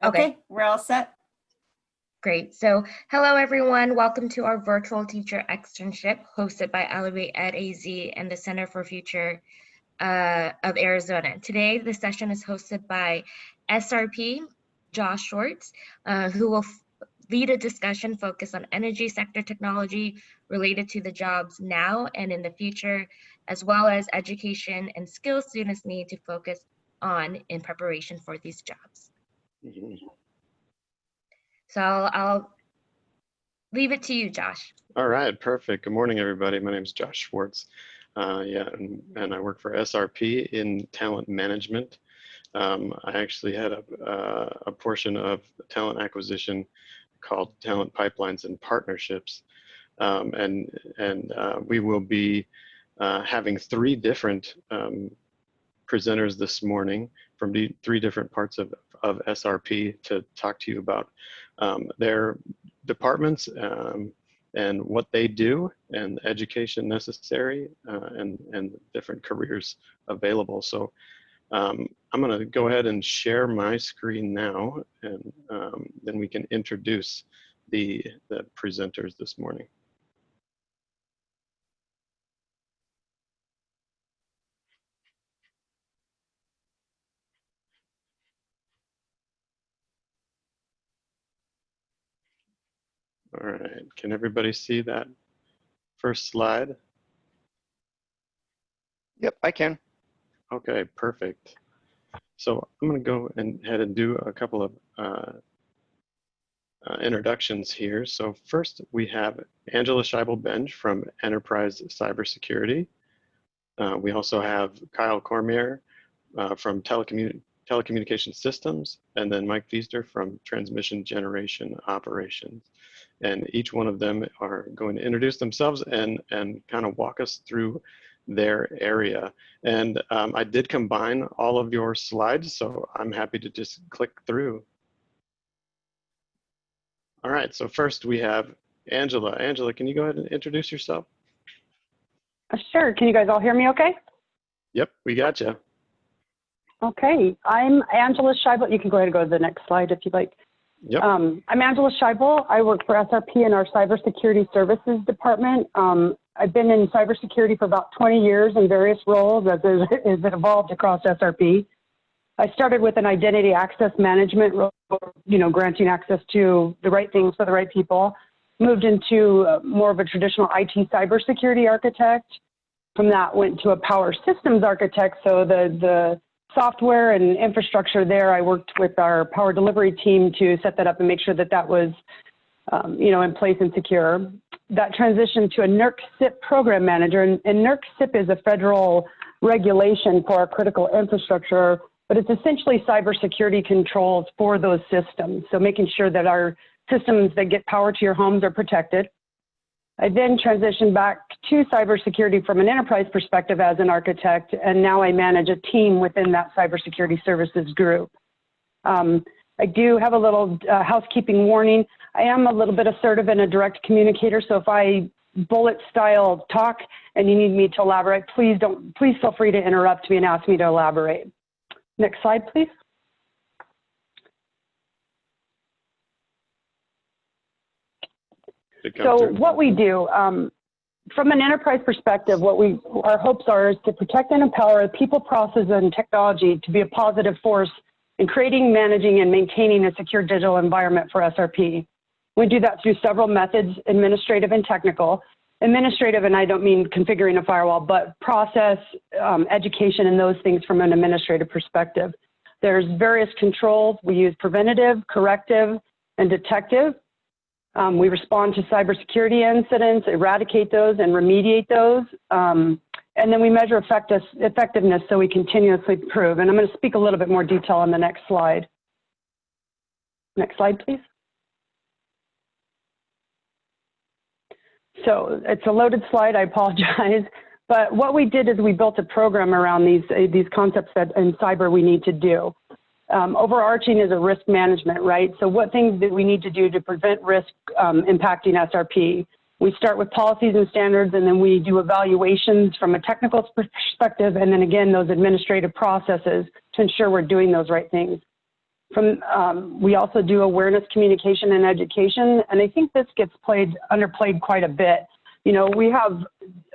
Okay, we're all set. Great. So hello, everyone. Welcome to our virtual teacher externship hosted by Elevate at AZ and the Center for Future of Arizona. Today, the session is hosted by SRP, Josh Schwartz, who will lead a discussion focused on energy sector technology related to the jobs now and in the future, as well as education and skills students need to focus on in preparation for these jobs. So I'll leave it to you, Josh. All right, perfect. Good morning, everybody. My name is Josh Schwartz. And I work for SRP in talent management. I actually had a portion of talent acquisition called Talent Pipelines and Partnerships. We will be having three different presenters this morning from three different parts of SRP to talk to you about their departments and what they do and the education necessary and different careers available. So I'm going to go ahead and share my screen now, and then we can introduce the presenters this morning. All right, can everybody see that first slide? Yep, I can. Okay, perfect. So I'm going to go ahead and do a couple of introductions here. So first we have Angela Scheibel-Benj from Enterprise Cybersecurity. We also have Kyle Cormier from Telecommunication Systems, and then Mike Feaster from Transmission Generation Operations. And each one of them are going to introduce themselves and kind of walk us through their area. And I did combine all of your slides, so I'm happy to just click through. All right, so first we have Angela. Angela, can you go ahead and introduce yourself? Sure, can you guys all hear me okay? Yep, we got you. Okay, I'm Angela Scheibel. You can go ahead and go to the next slide if you'd like. Yep. I'm Angela Scheibel. I work for SRP in our Cybersecurity Services Department. I've been in cybersecurity for about 20 years in various roles as it evolved across SRP. I started with an identity access management role, granting access to the right things for the right people. Moved into more of a traditional IT cybersecurity architect. From that, went to a power systems architect. So the software and infrastructure there, I worked with our power delivery team to set that up and make sure that that was, in place and secure. That transitioned to a NERC SIP program manager, and NERC SIP is a federal regulation for our critical infrastructure, but it's essentially cybersecurity controls for those systems. So making sure that our systems that get power to your homes are protected. I then transitioned back to cybersecurity from an enterprise perspective as an architect, and now I manage a team within that cybersecurity services group. I do have a little housekeeping warning. I am a little bit assertive and a direct communicator, so if I bullet style talk and you need me to elaborate, please feel free to interrupt me and ask me to elaborate. Next slide, please. So what we do, from an enterprise perspective, our hopes are is to protect and empower people, process, and technology to be a positive force in creating, managing, and maintaining a secure digital environment for SRP. We do that through several methods, administrative and technical. Administrative, and I don't mean configuring a firewall, but process, education, and those things from an administrative perspective. There's various controls. We use preventative, corrective, and detective. We respond to cybersecurity incidents, eradicate those, and remediate those. And then we measure effectiveness so we continuously improve. And I'm going to speak a little bit more detail on the next slide. Next slide, please. So it's a loaded slide, I apologize. But what we did is we built a program around these concepts that in cyber we need to do. Overarching is a risk management, right? So what things do we need to do to prevent risk impacting SRP? We start with policies and standards, and then we do evaluations from a technical perspective, and then again, those administrative processes to ensure we're doing those right things. We also do awareness, communication, and education, and I think this gets underplayed quite a bit. You know, we have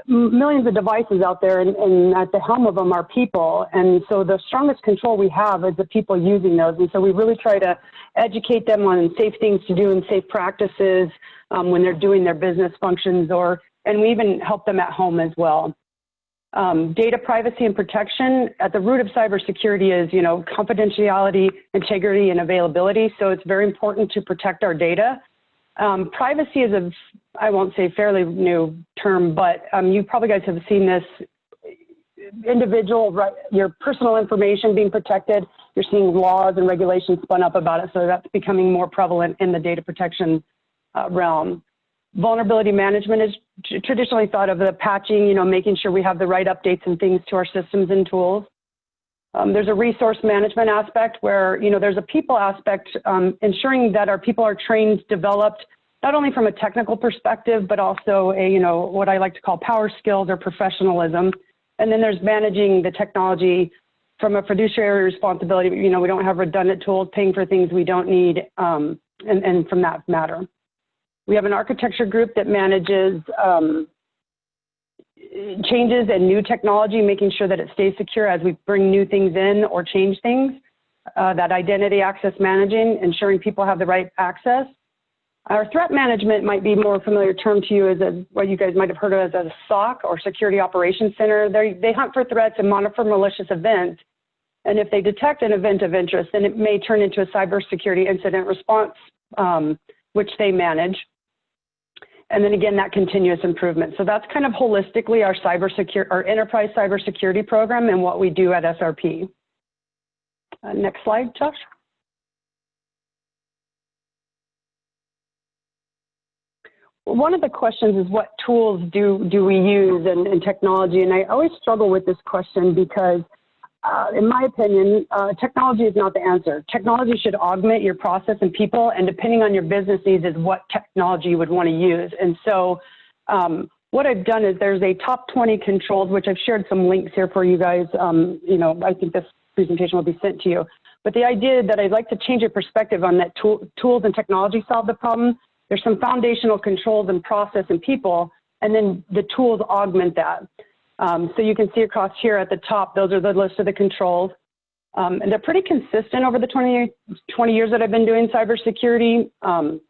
millions of devices out there, and at the helm of them are people, and so the strongest control we have is the people using those, and so we really try to educate them on safe things to do and safe practices when they're doing their business functions, and we even help them at home as well. Data privacy and protection, at the root of cybersecurity is, you know, confidentiality, integrity, and availability. So it's very important to protect our data. Privacy is I won't say fairly new term, but you probably guys have seen this your personal information being protected. You're seeing laws and regulations spun up about it. So that's becoming more prevalent in the data protection realm. Vulnerability management is traditionally thought of the patching, you know, making sure we have the right updates and things to our systems and tools. There's a resource management aspect where, you know, there's a people aspect, ensuring that our people are trained, developed, not only from a technical perspective, but also you know, what I like to call power skills or professionalism. And then there's managing the technology from a fiduciary responsibility. You know, we don't have redundant tools, paying for things we don't need, and from that matter. We have an architecture group that manages changes and new technology, making sure that it stays secure as we bring new things in or change things. That identity access managing, ensuring people have the right access. Our threat management might be more familiar term to you as what you guys might have heard of as a SOC or Security Operations Center. They hunt for threats and monitor malicious events. And if they detect an event of interest, then it may turn into a cybersecurity incident response, which they manage. And then again, that continuous improvement. So that's kind of holistically our enterprise cybersecurity program and what we do at SRP. Next slide, Josh. One of the questions is what tools do we use in technology? And I always struggle with this question because in my opinion, technology is not the answer. Technology should augment your process and people, and depending on your business needs is what technology you would want to use. And so what I've done is there's a top 20 controls, which I've shared some links here for you guys. You know, I think this presentation will be sent to you. But the idea that I'd like to change your perspective on that tools and technology solve the problem. There's some foundational controls and process and people, and then the tools augment that. So you can see across here at the top, those are the list of the controls. And they're pretty consistent over the 20 years that I've been doing cybersecurity.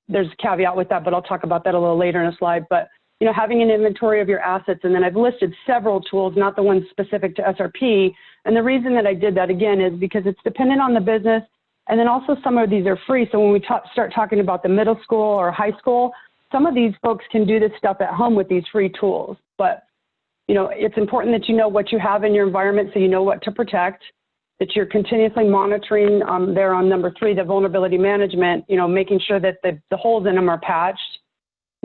There's a caveat with that, but I'll talk about that a little later in a slide. But you know, having an inventory of your assets, and then I've listed several tools, not the ones specific to SRP. And the reason that I did that again is because it's dependent on the business. And then also some of these are free. So when we start talking about the middle school or high school, some of these folks can do this stuff at home with these free tools. But you know, it's important that you know what you have in your environment so you know what to protect, that you're continuously monitoring there on number 3, the vulnerability management, you know, making sure that the holes in them are patched,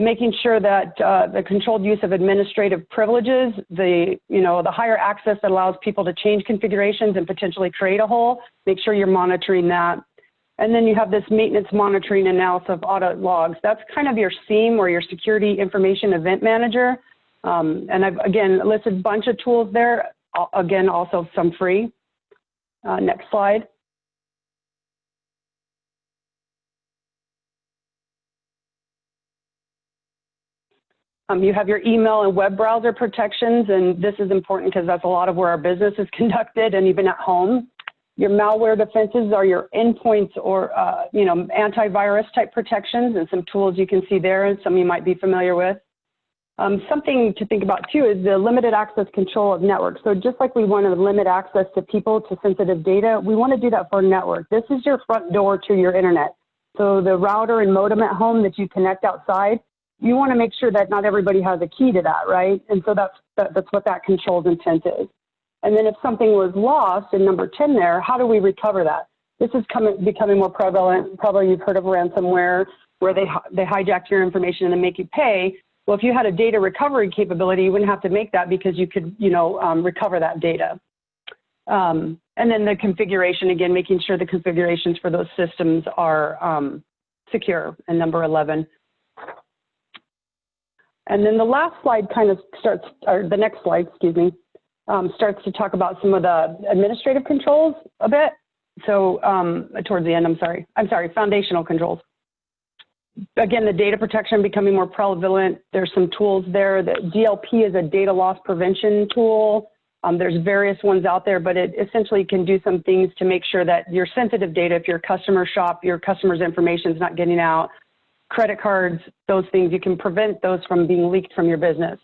making sure that the controlled use of administrative privileges, the higher access that allows people to change configurations and potentially create a hole, make sure you're monitoring that. And then you have this maintenance monitoring analysis of audit logs. That's kind of your SIEM or your security information event manager. And I've, again, listed a bunch of tools there, again, also some free. Next slide. You have your email and web browser protections, and this is important because that's a lot of where our business is conducted and even at home. Your malware defenses are your endpoints or, antivirus type protections, and some tools you can see there and some you might be familiar with. Something to think about too is the limited access control of networks. So just like we want to limit access to people to sensitive data, we want to do that for a network. This is your front door to your internet. So the router and modem at home that you connect outside, you want to make sure that not everybody has a key to that, right? And so that's what that controls intent is. And then if something was lost in number 10 there, how do we recover that? This is becoming more prevalent. Probably you've heard of ransomware where they hijack your information and then make you pay. Well, if you had a data recovery capability, you wouldn't have to make that because you could, recover that data. And then the configuration, again, making sure the configurations for those systems are secure, and number 11. And then the last slide kind of starts, or the next slide, excuse me, starts to talk about some of the administrative controls a bit. So towards the end, I'm sorry, foundational controls. Again, the data protection becoming more prevalent. There's some tools there. The DLP is a data loss prevention tool. There's various ones out there, but it essentially can do some things to make sure that your sensitive data, if your customer shop, your customer's information is not getting out, credit cards, those things, you can prevent those from being leaked from your business.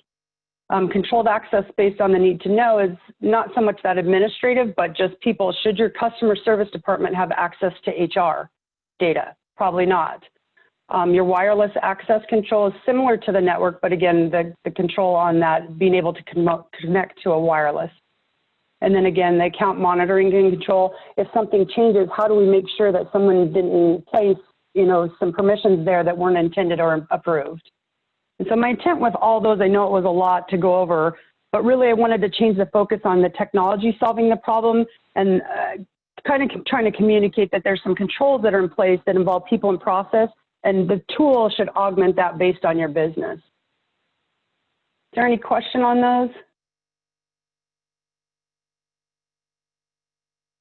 Controlled access based on the need to know is not so much that administrative, but just people, should your customer service department have access to HR data? Probably not. Your wireless access control is similar to the network, but again, the control on that, being able to connect to a wireless. And then again, the account monitoring and control. If something changes, how do we make sure that someone didn't place, some permissions there that weren't intended or approved? And so my intent with all those, I know it was a lot to go over, but really I wanted to change the focus on the technology solving the problem and kind of trying to communicate that there's some controls that are in place that involve people and process, and the tool should augment that based on your business. Is there any question on those?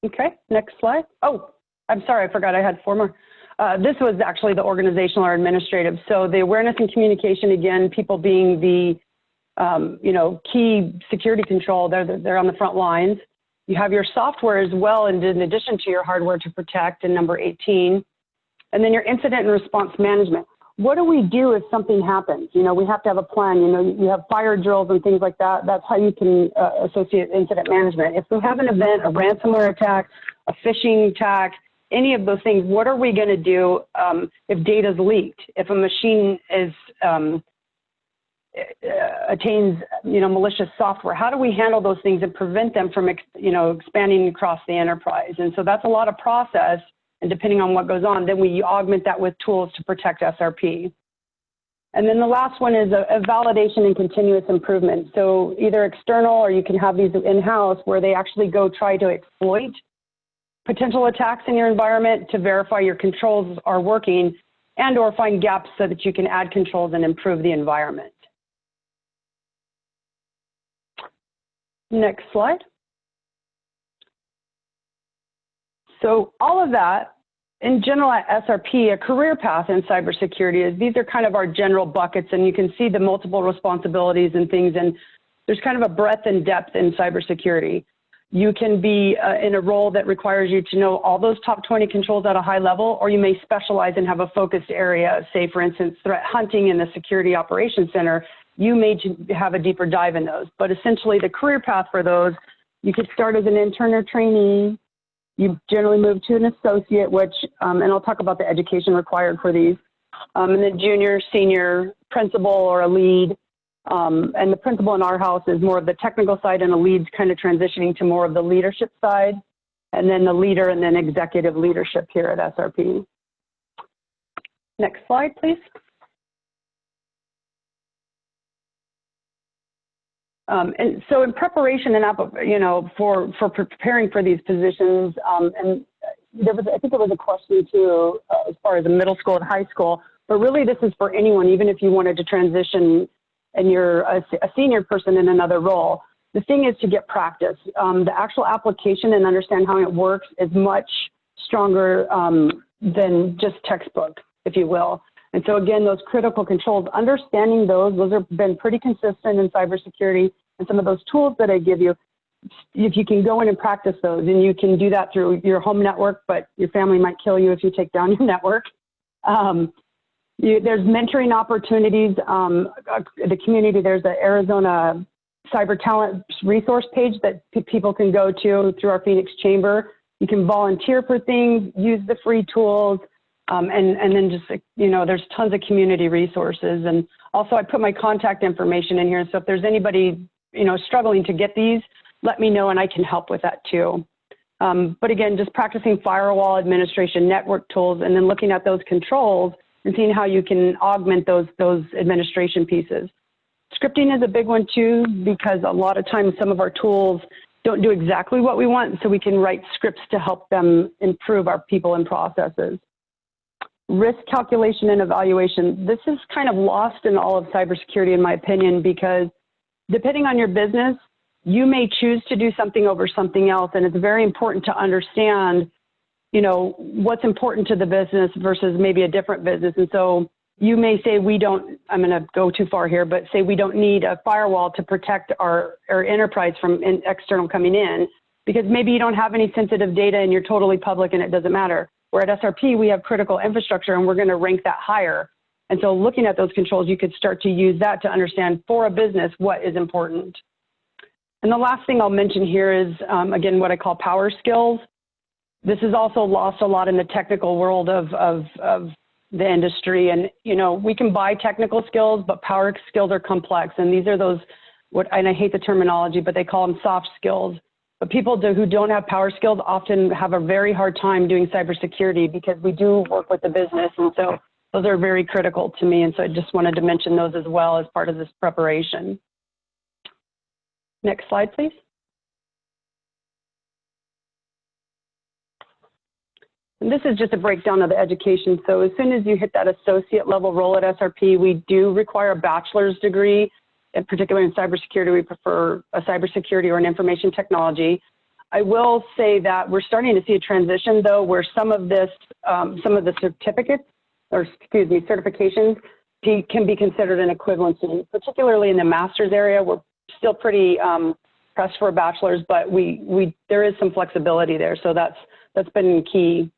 Okay, next slide. Oh, I'm sorry, I forgot I had 4 more. This was actually the organizational or administrative. So the awareness and communication, again, people being the, key security control, they're on the front lines. You have your software as well, and in addition to your hardware to protect in number 18. And then your incident and response management. What do we do if something happens? We have to have a plan. You have fire drills and things like that. That's how you can associate incident management. If we have an event, a ransomware attack, a phishing attack, any of those things, what are we going to do if data is leaked? If a machine is attains, malicious software, how do we handle those things and prevent them from, expanding across the enterprise? And so that's a lot of process. And depending on what goes on, then we augment that with tools to protect SRP. And then the last one is a validation and continuous improvement. So either external, or you can have these in-house where they actually go try to exploit potential attacks in your environment to verify your controls are working, and or find gaps so that you can add controls and improve the environment. Next slide. So all of that, in general at SRP, a career path in cybersecurity is, these are kind of our general buckets, and you can see the multiple responsibilities and things, and there's kind of a breadth and depth in cybersecurity. You can be in a role that requires you to know all those top 20 controls at a high level, or you may specialize and have a focused area, say for instance, threat hunting in the Security Operations Center. You may have a deeper dive in those, but essentially the career path for those, you could start as an intern or trainee. You generally move to an associate, which, and I'll talk about the education required for these, and then junior, senior, principal, or a lead. And the principal in our house is more of the technical side, and the lead's kind of transitioning to more of the leadership side, and then the leader, and then executive leadership here at SRP. Next slide, please. And so in preparation and, for preparing for these positions, and I think there was a question too, as far as the middle school and high school, but really this is for anyone, even if you wanted to transition and you're a senior person in another role. The thing is to get practice. The actual application and understand how it works is much stronger than just textbook, if you will. And so again, those critical controls, understanding those have been pretty consistent in cybersecurity, and some of those tools that I give you, if you can go in and practice those, and you can do that through your home network, but your family might kill you if you take down your network. There's mentoring opportunities. The community, there's the Arizona Cyber Talent Resource page that people can go to through our Phoenix Chamber. You can volunteer for things, use the free tools. And then just, there's tons of community resources. And also I put my contact information in here. So if there's anybody, struggling to get these, let me know and I can help with that too. But again, just practicing firewall administration, network tools, and then looking at those controls and seeing how you can augment those administration pieces. Scripting is a big one too, because a lot of times some of our tools don't do exactly what we want. So we can write scripts to help them improve our people and processes. Risk calculation and evaluation. This is kind of lost in all of cybersecurity, in my opinion, because depending on your business, you may choose to do something over something else. And it's very important to understand you know, what's important to the business versus maybe a different business. And so you may say we don't, I'm going to go too far here, but say we don't need a firewall to protect our enterprise from external coming in, because maybe you don't have any sensitive data and you're totally public and it doesn't matter. Where at SRP, we have critical infrastructure and we're going to rank that higher. And so looking at those controls, you could start to use that to understand for a business what is important. And the last thing I'll mention here is, again, what I call power skills. This is also lost a lot in the technical world of the industry. And, you know, we can buy technical skills, but power skills are complex. And these are those, and I hate the terminology, but they call them soft skills. But people who don't have power skills often have a very hard time doing cybersecurity because we do work with the business. And so those are very critical to me. And so I just wanted to mention those as well as part of this preparation. Next slide, please. And this is just a breakdown of the education. So as soon as you hit that associate level role at SRP, we do require a bachelor's degree. In particular in cybersecurity, we prefer a cybersecurity or an information technology. I will say that we're starting to see a transition though, where some of the certificates, or excuse me, certifications can be considered an equivalency, particularly in the master's area. We're still pretty pressed for a bachelor's, but there is some flexibility there. So that's been key.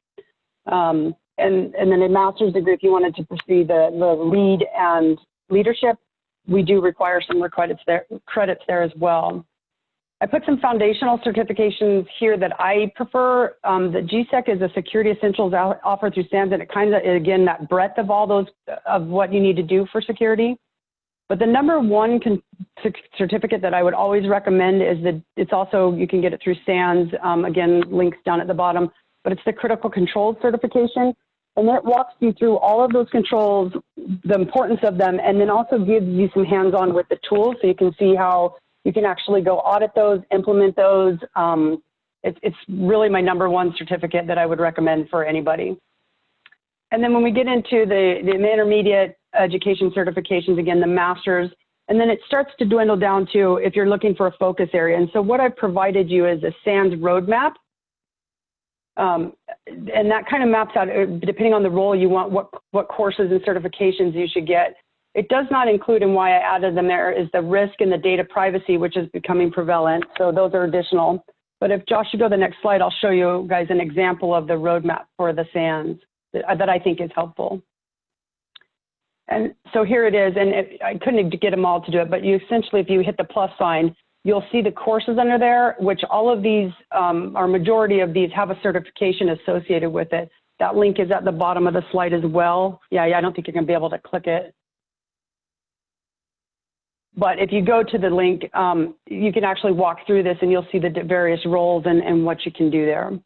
And then a master's degree, if you wanted to pursue the lead and leadership, we do require some credits there as well. I put some foundational certifications here that I prefer. The GSEC is a security essentials offered through SANS, and it kind of, again, that breadth of all those, of what you need to do for security. But the number one certificate that I would always recommend is that it's also, you can get it through SANS, again, links down at the bottom, but it's the critical controls certification. And it walks you through all of those controls, the importance of them, and then also gives you some hands-on with the tools so you can see how you can actually go audit those, implement those. It's really my number one certificate that I would recommend for anybody. And then when we get into the intermediate education certifications, again, the master's, and then it starts to dwindle down to if you're looking for a focus area. And so what I've provided you is a SANS roadmap. And that kind of maps out, depending on the role you want, what courses and certifications you should get. It does not include, and why I added them there, is the risk and the data privacy, which is becoming prevalent. So those are additional. But if Josh should go to the next slide, I'll show you guys an example of the roadmap for the SANS that I think is helpful. And so here it is, and I couldn't get them all to do it, but you essentially, if you hit the plus sign, you'll see the courses under there, which all of these, or majority of these, have a certification associated with it. That link is at the bottom of the slide as well. Yeah, I don't think you're gonna be able to click it. But if you go to the link, you can actually walk through this and you'll see the various roles and what you can do there,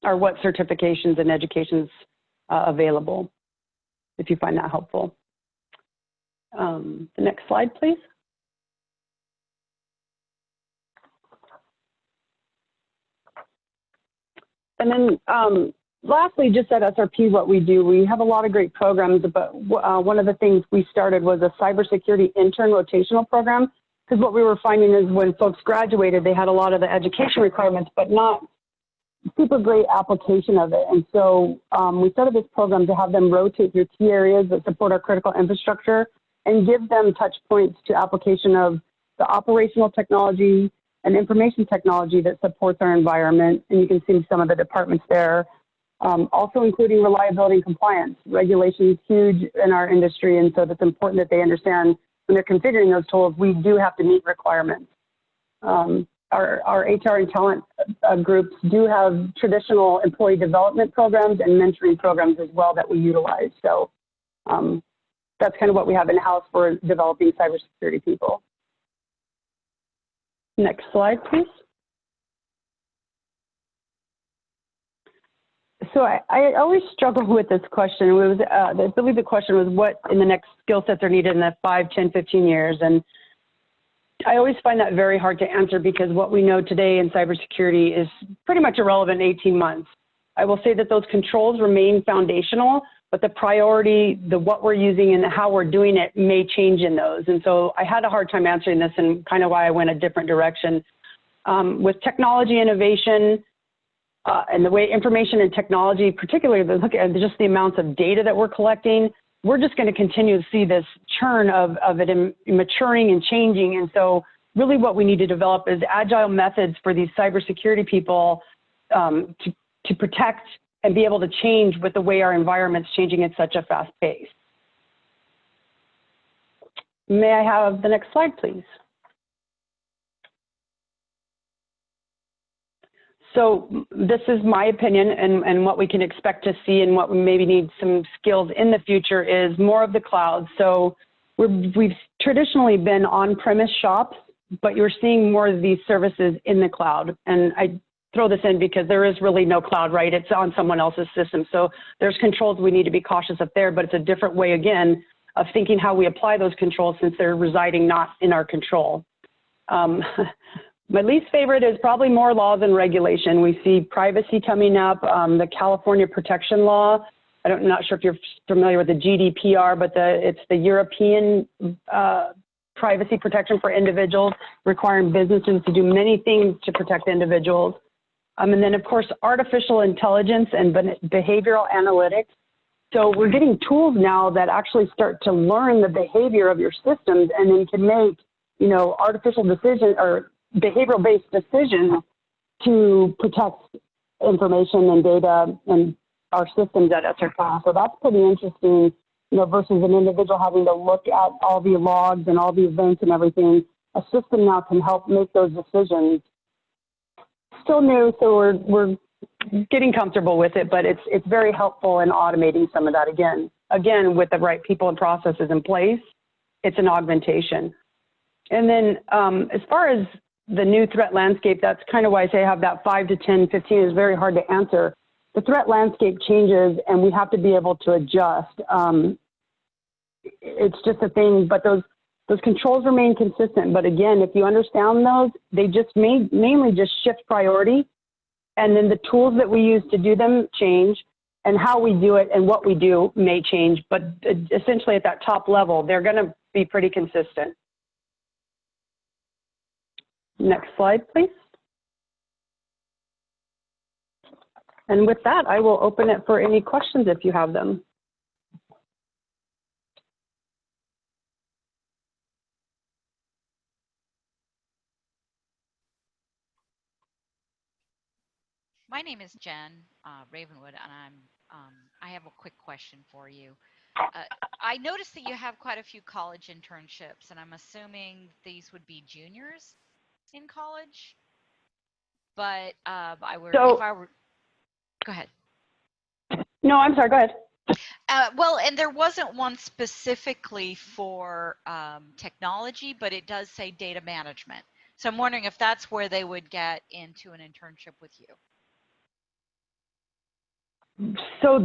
or what certifications and education's available, if you find that helpful. The next slide, please. And then lastly, just at SRP, what we do, we have a lot of great programs, but one of the things we started was a cybersecurity intern rotational program, because what we were finding is when folks graduated, they had a lot of the education requirements, but not super great application of it. And so we started this program to have them rotate through key areas that support our critical infrastructure and give them touch points to application of the operational technology and information technology that supports our environment. And you can see some of the departments there. Also including reliability and compliance. Regulation is huge in our industry, and so it's important that they understand when they're configuring those tools, we do have to meet requirements. Our HR and talent groups do have traditional employee development programs and mentoring programs as well that we utilize. So that's kind of what we have in-house for developing cybersecurity people. Next slide, please. So I always struggle with this question. It was, I believe the question was what in the next skill sets are needed in the 5, 10, 15 years. And I always find that very hard to answer because what we know today in cybersecurity is pretty much irrelevant in 18 months. I will say that those controls remain foundational, but the priority, what we're using and how we're doing it may change in those. And so I had a hard time answering this and kind of why I went a different direction. With technology innovation, and the way information and technology, particularly look at just the amounts of data that we're collecting, we're just going to continue to see this churn of it maturing and changing. And so really what we need to develop is agile methods for these cybersecurity people to protect and be able to change with the way our environment's changing at such a fast pace. May I have the next slide, please? So this is my opinion, and what we can expect to see and what we maybe need some skills in the future is more of the cloud. So we've traditionally been on-premise shops, but you're seeing more of these services in the cloud. And I throw this in because there is really no cloud, right? It's on someone else's system. So there's controls we need to be cautious of there, but it's a different way, again, of thinking how we apply those controls since they're residing not in our control. My least favorite is probably more laws and regulation. We see privacy coming up, the California Protection Law. I'm not sure if you're familiar with the GDPR, but it's the European privacy protection for individuals, requiring businesses to do many things to protect individuals. And then, of course, artificial intelligence and behavioral analytics. So we're getting tools now that actually start to learn the behavior of your systems and then can make, you know, artificial decisions or behavioral-based decisions to protect information and data and our systems at SRP. So that's pretty interesting, you know, versus an individual having to look at all the logs and all the events and everything. A system now can help make those decisions. Still new, so we're getting comfortable with it, but it's very helpful in automating some of that again. Again, with the right people and processes in place, it's an augmentation. And then as far as the new threat landscape, that's kind of why I say I have that 5 to 10, 15 is very hard to answer. The threat landscape changes and we have to be able to adjust. It's just a thing, but those controls remain consistent. But again, if you understand those, they just mainly just shift priority. And then the tools that we use to do them change, and how we do it and what we do may change. But essentially at that top level, they're going to be pretty consistent. Next slide, please. And with that, I will open it for any questions if you have them. My name is Jen Ravenwood, and I have a quick question for you. I noticed that you have quite a few college internships, and I'm assuming these would be juniors in college. But go ahead. No, I'm sorry. Go ahead. Well, and there wasn't one specifically for technology, but it does say data management. So I'm wondering if that's where they would get into an internship with you. So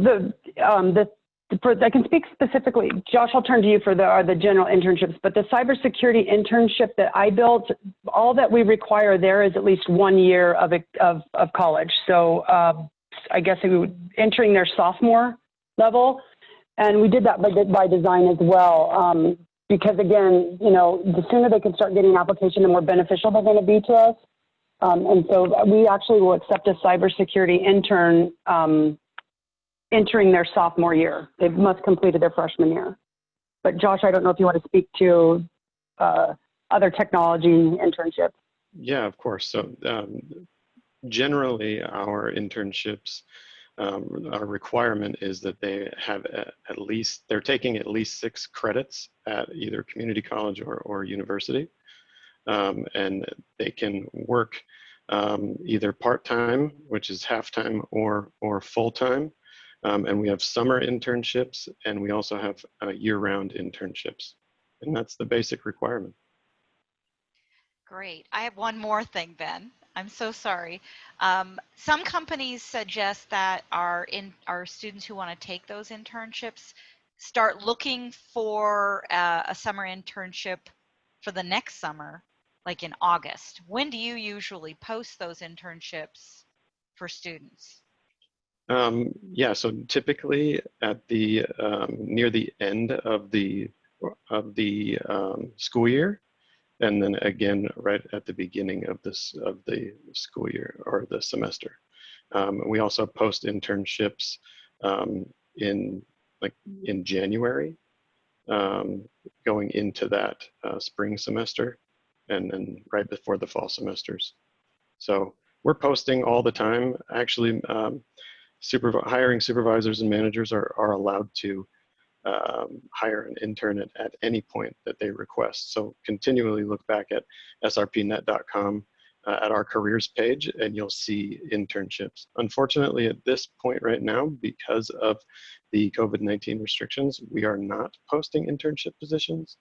I can speak specifically. Josh, I'll turn to you for the general internships, but the cybersecurity internship that I built, all that we require there is at least 1 year of college. So I guess we would entering their sophomore level, and we did that by design as well. Because again, you know, the sooner they can start getting an application, the more beneficial they're going to be to us. And so we actually will accept a cybersecurity intern entering their sophomore year. They must completed their freshman year. But Josh, I don't know if you want to speak to other technology internships. Yeah, of course. So generally our internships, our requirement is that they have they're taking at least 6 credits at either community college or university. And they can work either part-time, which is half-time, or full-time. And we have summer internships, and we also have year-round internships. And that's the basic requirement. Great. I have one more thing, Ben. I'm so sorry. Some companies suggest that our students who want to take those internships start looking for a summer internship for the next summer, like in August. When do you usually post those internships for students? Yeah, so typically at the near the end of the school year, and then again right at the beginning of the school year or the semester. We also post internships in January, going into that spring semester, and then right before the fall semesters. So we're posting all the time. Actually, hiring supervisors and managers are allowed to hire an intern at any point that they request. So continually look back at srpnet.com at our careers page, and you'll see internships. Unfortunately, at this point right now, because of the COVID-19 restrictions, we are not posting internship positions.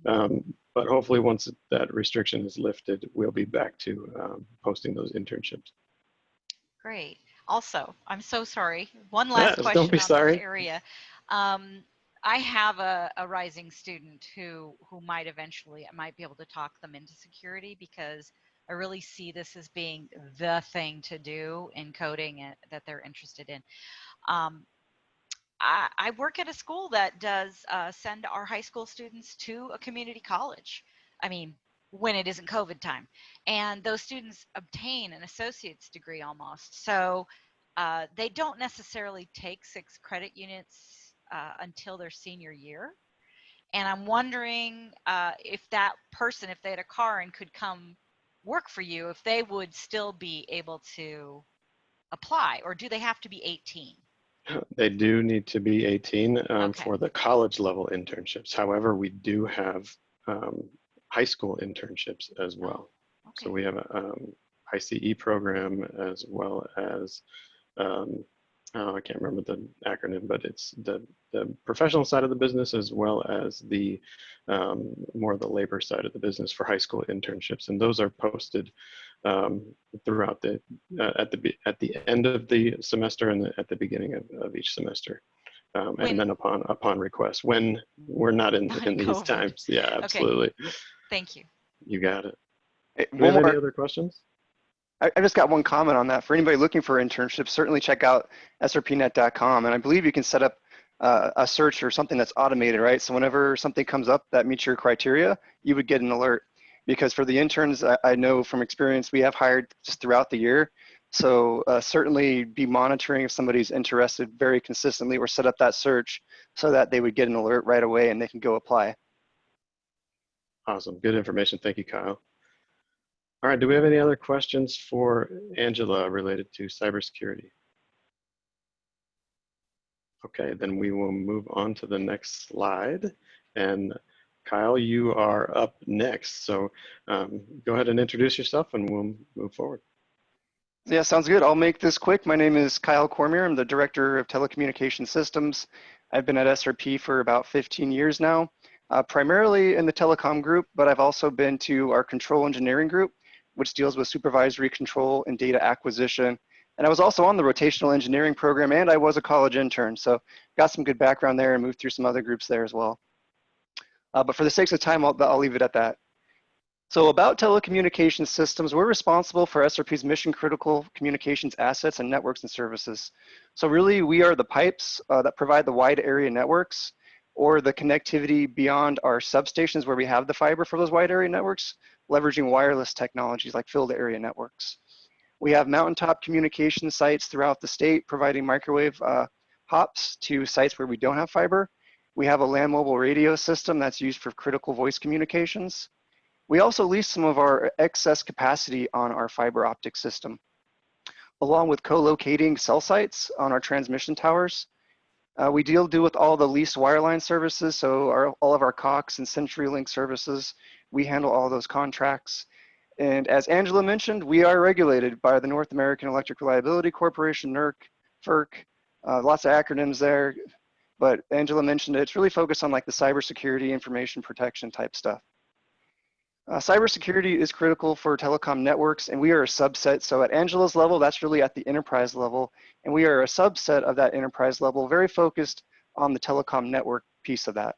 But hopefully once that restriction is lifted, we'll be back to posting those internships. Great. Also, I'm so sorry. One last Don't question be on sorry. this area. I have a rising student who might be able to talk them into security, because I really see this as being the thing to do in coding that they're interested in. I work at a school that does send our high school students to a community college. I mean, when it isn't COVID time. And those students obtain an associate's degree almost. So they don't necessarily take 6 credit units until their senior year. And I'm wondering if that person, if they had a car and could come work for you, if they would still be able to apply, or do they have to be 18? They do need to be 18 Okay. for the college level internships. However, we do have high school internships as well. Okay. So we have a ICE program, as well as I can't remember the acronym, but it's the professional side of the business, as well as the more the labor side of the business for high school internships, and those are posted throughout at the end of the semester and at the beginning of each semester, and then upon request when we're not in these COVID times. Yeah, absolutely. Okay. Thank you. You got it. Hey, Do we have any other questions? I just got one comment on that. For anybody looking for internships, certainly check out srpnet.com. And I believe you can set up a search or something that's automated, right? So whenever something comes up that meets your criteria, you would get an alert. Because for the interns, I know from experience, we have hired just throughout the year. So certainly be monitoring if somebody's interested very consistently, or set up that search so that they would get an alert right away and they can go apply. Awesome. Good information. Thank you, Kyle. All right, do we have any other questions for Angela related to cybersecurity? Okay, then we will move on to the next slide. And Kyle, you are up next. So go ahead and introduce yourself and we'll move forward. Yeah, sounds good. I'll make this quick. My name is Kyle Cormier. I'm the Director of Telecommunication Systems. I've been at SRP for about 15 years now, primarily in the telecom group, but I've also been to our control engineering group, which deals with supervisory control and data acquisition. And I was also on the rotational engineering program, and I was a college intern. So got some good background there and moved through some other groups there as well. But for the sake of time, I'll leave it at that. So about telecommunications systems, we're responsible for SRP's mission critical communications assets and networks and services. So really we are the pipes that provide the wide area networks, or the connectivity beyond our substations where we have the fiber for those wide area networks, leveraging wireless technologies like field area networks. We have mountaintop communication sites throughout the state, providing microwave hops to sites where we don't have fiber. We have a land mobile radio system that's used for critical voice communications. We also lease some of our excess capacity on our fiber optic system, along with co-locating cell sites on our transmission towers. We deal with all the leased wireline services, so all of our Cox and CenturyLink services, we handle all those contracts. And as Angela mentioned, we are regulated by the North American Electric Reliability Corporation, NERC, FERC, lots of acronyms there. But Angela mentioned it, it's really focused on like the cybersecurity, information protection type stuff. Cybersecurity is critical for telecom networks, and we are a subset. So at Angela's level, that's really at the enterprise level. And we are a subset of that enterprise level, very focused on the telecom network piece of that.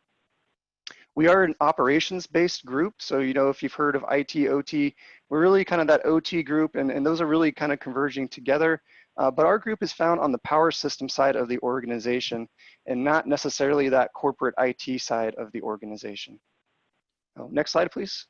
We are an operations-based group. So, you know, if you've heard of IT, OT, we're really kind of that OT group, and those are really kind of converging together. But our group is found on the power system side of the organization, and not necessarily that corporate IT side of the organization. Oh, next slide, please.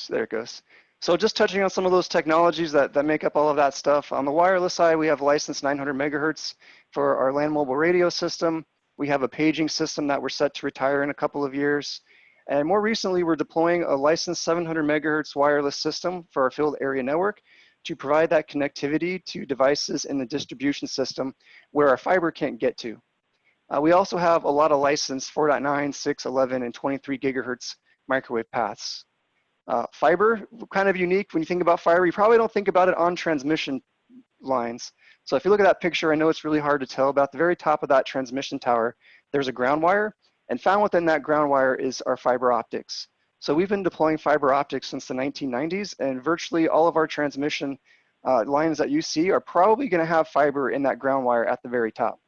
There it goes. So just touching on some of those technologies that make up all of that stuff. On the wireless side, we have licensed 900 megahertz for our land mobile radio system. We have a paging system that we're set to retire in a couple of years. And more recently, we're deploying a licensed 700 megahertz wireless system for our field area network to provide that connectivity to devices in the distribution system where our fiber can't get to. We also have a lot of licensed 4.9, 6, 11, and 23 gigahertz microwave paths. Fiber, kind of unique. When you think about fiber, you probably don't think about it on transmission lines. So if you look at that picture, I know it's really hard to tell, but at the very top of that transmission tower, there's a ground wire, and found within that ground wire is our fiber optics. So we've been deploying fiber optics since the 1990s, and virtually all of our transmission lines that you see are probably going to have fiber in that ground wire at the very top.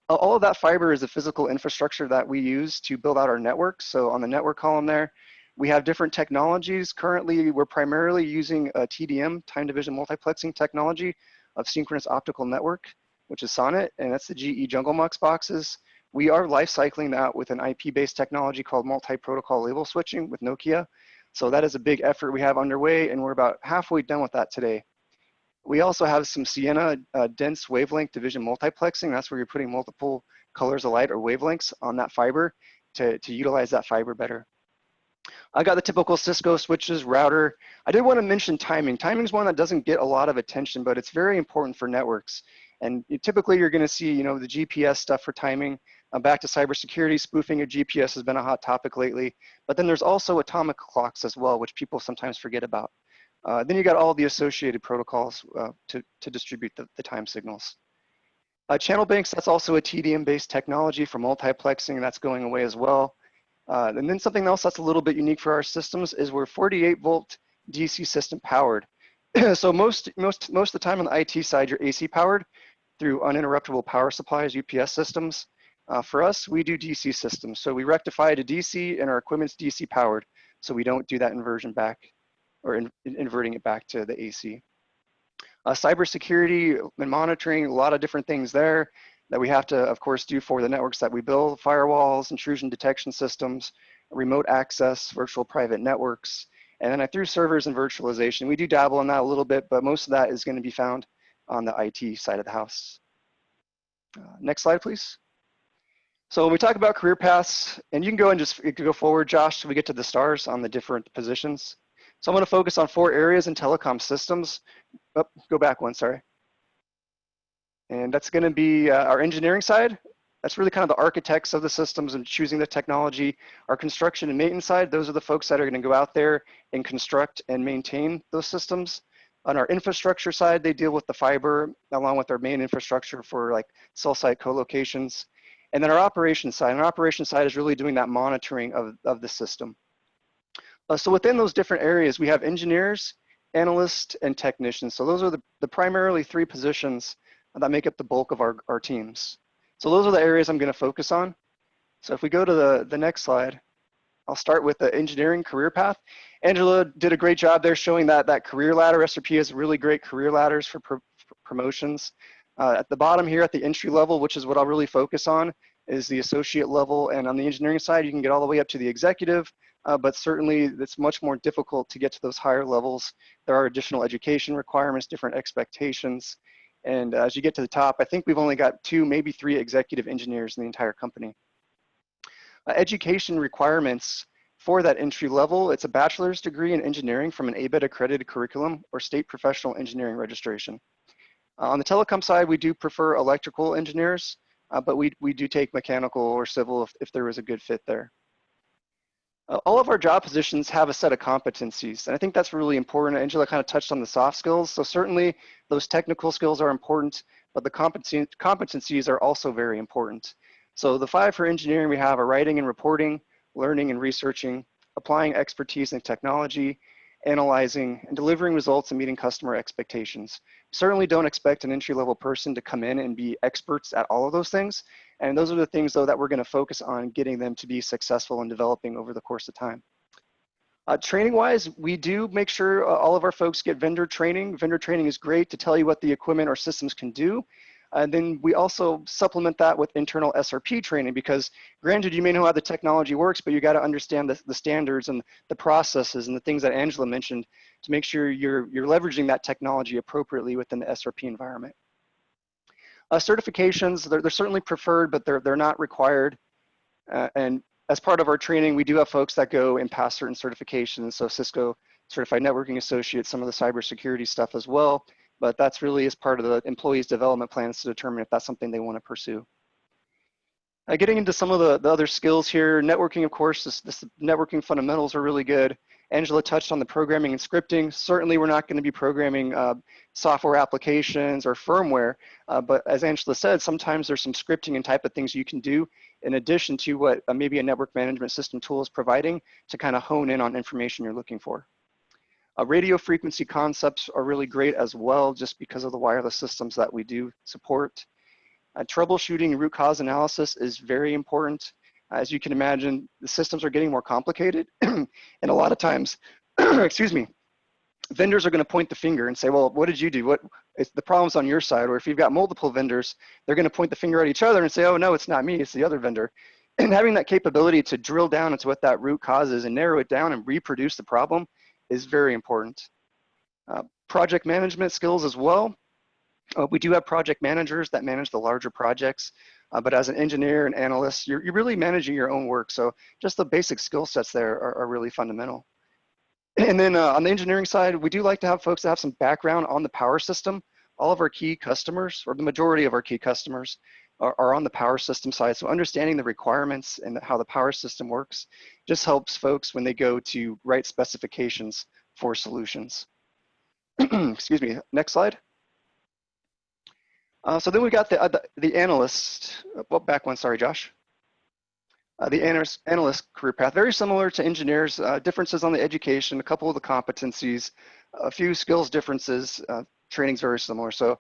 All of that fiber is the physical infrastructure that we use to build out our network. So on the network column there, we have different technologies. Currently, we're primarily using a TDM, time division multiplexing technology of synchronous optical network, which is SONET, and that's the GE Jungle Mux boxes. We are life cycling that with an IP-based technology called multi-protocol label switching with Nokia. So that is a big effort we have underway, and we're about halfway done with that today. We also have some cian dense wavelength division multiplexing. That's where you're putting multiple colors of light or wavelengths on that fiber to utilize that fiber better. I got the typical Cisco switches, router. I did want to mention timing. Timing is one that doesn't get a lot of attention, but it's very important for networks. And typically you're going to see, the GPS stuff for timing. Back to cybersecurity, spoofing of GPS has been a hot topic lately. But then there's also atomic clocks as well, which people sometimes forget about. Then you got all the associated protocols to distribute the time signals. Channel banks, that's also a TDM-based technology for multiplexing. That's going away as well. And then something else that's a little bit unique for our systems is we're 48 volt DC system powered. So most of the time on the IT side, you're AC powered through uninterruptible power supplies, UPS systems. For us, we do DC systems. So we rectify to DC and our equipment's DC powered. So we don't do that inversion back or inverting it back to the AC. Cybersecurity and monitoring, a lot of different things there that we have to, of course, do for the networks that we build: firewalls, intrusion detection systems, remote access, virtual private networks, and then I threw servers and virtualization. We do dabble in that a little bit, but most of that is going to be found on the IT side of the house. Next slide, please. So when we talk about career paths, and you can go and just go forward, Josh, so we get to the stars on the different positions. So I'm going to focus on 4 areas in telecom systems. Oh, go back one, sorry. And that's going to be our engineering side. That's really kind of the architects of the systems and choosing the technology. Our construction and maintenance side, those are the folks that are going to go out there and construct and maintain those systems. On our infrastructure side, they deal with the fiber along with our main infrastructure for like cell site co-locations. And then our operations side, is really doing that monitoring of the system. So within those different areas, we have engineers, analysts, and technicians. So those are the primarily 3 positions that make up the bulk of our teams. So those are the areas I'm going to focus on. So if we go to the next slide, I'll start with the engineering career path. Angela did a great job there showing that career ladder. SRP has really great career ladders for promotions. At the bottom here at the entry level, which is what I'll really focus on, is the associate level. And on the engineering side, you can get all the way up to the executive, but certainly it's much more difficult to get to those higher levels. There are additional education requirements, different expectations. And as you get to the top, I think we've only got 2, maybe 3 executive engineers in the entire company. Education requirements for that entry level, it's a bachelor's degree in engineering from an ABET accredited curriculum or state professional engineering registration. On the telecom side, we do prefer electrical engineers, but we do take mechanical or civil if there was a good fit there. All of our job positions have a set of competencies, and I think that's really important. Angela kind of touched on the soft skills, so certainly those technical skills are important, but the competencies are also very important. So the 5 for engineering we have are writing and reporting, learning and researching, applying expertise in technology, analyzing, and delivering results and meeting customer expectations. Certainly don't expect an entry-level person to come in and be experts at all of those things. And those are the things, though, that we're going to focus on getting them to be successful in developing over the course of time. Training-wise, we do make sure all of our folks get vendor training. Vendor training is great to tell you what the equipment or systems can do. And then we also supplement that with internal SRP training, because granted, you may know how the technology works, but you got to understand the standards and the processes and the things that Angela mentioned to make sure you're leveraging that technology appropriately within the SRP environment. Certifications, they're certainly preferred, but they're not required. And as part of our training, we do have folks that go and pass certain certifications. So Cisco Certified Networking Associate, some of the cybersecurity stuff as well. But that's really as part of the employees' development plans to determine if that's something they want to pursue. Getting into some of the other skills here, networking, of course, this networking fundamentals are really good. Angela touched on the programming and scripting. Certainly, we're not going to be programming software applications or firmware, but as Angela said, sometimes there's some scripting and type of things you can do in addition to what maybe a network management system tool is providing to kind of hone in on information you're looking for. Radio frequency concepts are really great as well, just because of the wireless systems that we do support. Troubleshooting and root cause analysis is very important. As you can imagine, the systems are getting more complicated, and a lot of times, excuse me, vendors are going to point the finger and say, well, what did you do? If the problem's on your side, or if you've got multiple vendors, they're going to point the finger at each other and say, oh, no, it's not me, it's the other vendor. And having that capability to drill down into what that root cause is and narrow it down and reproduce the problem is very important. Project management skills as well. We do have project managers that manage the larger projects, but as an engineer and analyst, you're really managing your own work. So just the basic skill sets there are really fundamental. And then on the engineering side, we do like to have folks that have some background on the power system. All of our key customers, or the majority of our key customers, are on the power system side. So understanding the requirements and how the power system works just helps folks when they go to write specifications for solutions. Excuse me, next slide. So then we got the analyst, well, back one, sorry, Josh. The analyst career path, very similar to engineers, differences on the education, a couple of the competencies, a few skills differences, training's very similar. So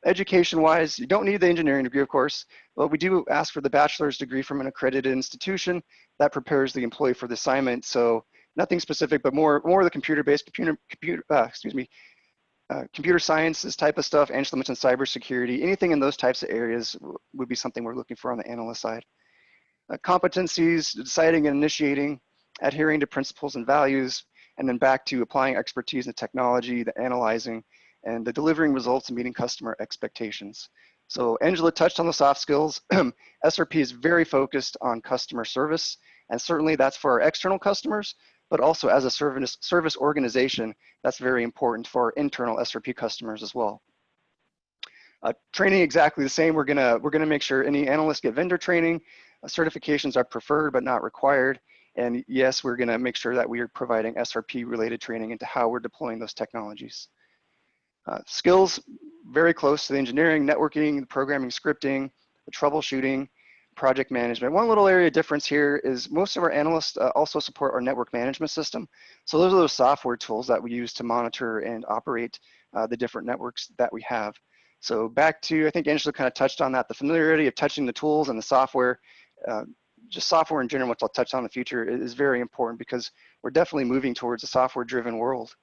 education-wise, you don't need the engineering degree, of course, but we do ask for the bachelor's degree from an accredited institution that prepares the employee for the assignment. So nothing specific, but more the computer-based, computer sciences type of stuff. Angela mentioned cybersecurity. Anything in those types of areas would be something we're looking for on the analyst side. Competencies, deciding and initiating, adhering to principles and values, and then back to applying expertise in technology, the analyzing, and the delivering results and meeting customer expectations. So Angela touched on the soft skills. SRP is very focused on customer service, and certainly that's for our external customers, but also as a service organization, that's very important for our internal SRP customers as well. Training exactly the same. We're gonna make sure any analysts get vendor training. Certifications are preferred but not required. And yes, we're gonna make sure that we are providing SRP related training into how we're deploying those technologies. Skills, very close to the engineering, networking, programming, scripting, the troubleshooting, project management. One little area of difference here is most of our analysts also support our network management system. So those are those software tools that we use to monitor and operate the different networks that we have. So back to, I think Angela kind of touched on that, the familiarity of touching the tools and the software, just software in general, which I'll touch on in the future, is very important because we're definitely moving towards a software-driven world.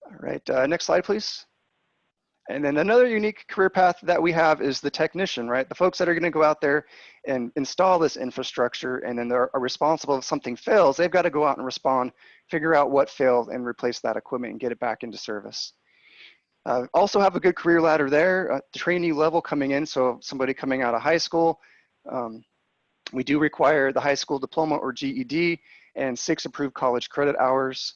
All right, next slide, please. And then another unique career path that we have is the technician, right? The folks that are gonna go out there and install this infrastructure, and then they're responsible if something fails, they've got to go out and respond, figure out what failed and replace that equipment and get it back into service. Also have a good career ladder there, the trainee level coming in, so somebody coming out of high school, we do require the high school diploma or GED and 6 approved college credit hours.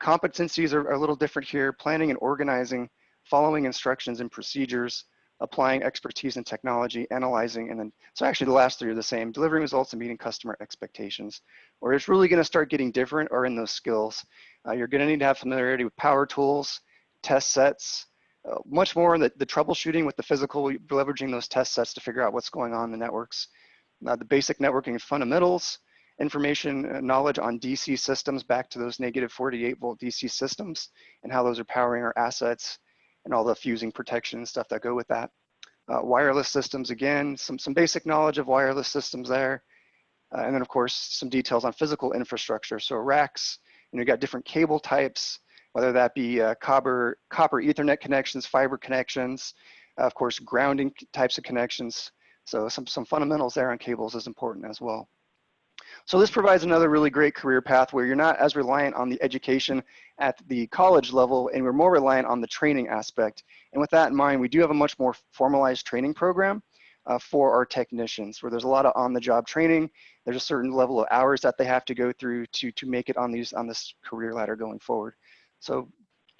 Competencies are a little different here, planning and organizing, following instructions and procedures, applying expertise in technology, analyzing, and then, so actually the last 3 are the same, delivering results and meeting customer expectations. Where it's really gonna start getting different are in those skills. You're gonna need to have familiarity with power tools, test sets, much more in the troubleshooting with the physical, leveraging those test sets to figure out what's going on in the networks. The basic networking fundamentals, information, knowledge on DC systems, back to those negative 48 volt DC systems and how those are powering our assets and all the fusing protection and stuff that go with that. Wireless systems, again, some basic knowledge of wireless systems there. And then of course, some details on physical infrastructure. So racks, you got different cable types, whether that be copper Ethernet connections, fiber connections, Of course, grounding types of connections. So some fundamentals there on cables is important as well. So this provides another really great career path where you're not as reliant on the education at the college level, and we're more reliant on the training aspect. And with that in mind, we do have a much more formalized training program for our technicians, where there's a lot of on-the-job training. There's a certain level of hours that they have to go through to make it on this career ladder going forward. So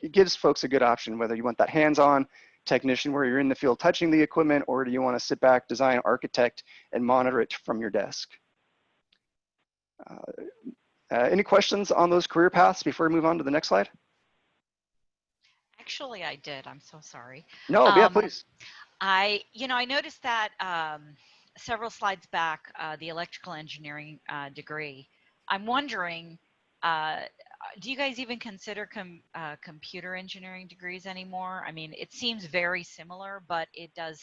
it gives folks a good option, whether you want that hands-on technician where you're in the field touching the equipment, or do you want to sit back, design, architect, and monitor it from your desk. Any questions on those career paths before we move on to the next slide? Actually, I did. I'm so sorry. No, yeah, please. I noticed that several slides back, the electrical engineering degree. I'm wondering, do you guys even consider computer engineering degrees anymore? I mean, it seems very similar, but it does